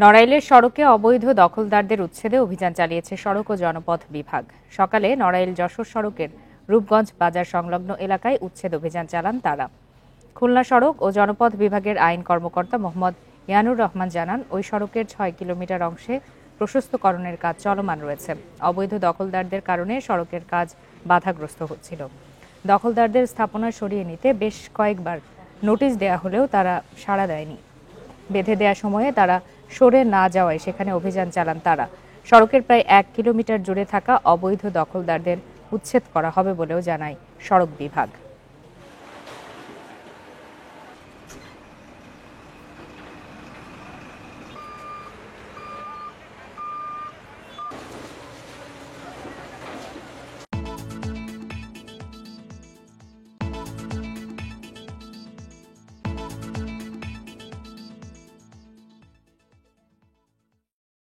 নড়াইলের সড়কে অবৈধ দখলদারদের উচ্ছেদে অভিযান চালিয়েছে সড়ক ও জনপথ বিভাগ। সকালে নড়াইল যশোর সড়কের রূপগঞ্জ বাজার সংলগ্ন এলাকায় উচ্ছেদ অভিযান চালান তারা। খুলনা সড়ক ও জনপথ বিভাগের আইন কর্মকর্তা মোহাম্মদ ইয়ানুর রহমান জানান, ওই সড়কের ৬ কিলোমিটার অংশে প্রশস্তকরণের কাজ চলমান রয়েছে। অবৈধ দখলদারদের কারণে সড়কের কাজ বাধাগ্রস্ত হচ্ছিল। দখলদারদের স্থাপনা সরিয়ে নিতে বেশ কয়েকবার নোটিশ দেয়া হলেও তারা সাড়া দেয়নি। বেঁধে দেয়া সময়ে তারা সরে না যাওয়ায় সেখানে অভিযান চালান তারা। সড়কের প্রায় ১ কিলোমিটার জুড়ে থাকা অবৈধ দখলদারদের উচ্ছেদ করা হবে বলেও জানায় সড়ক বিভাগ।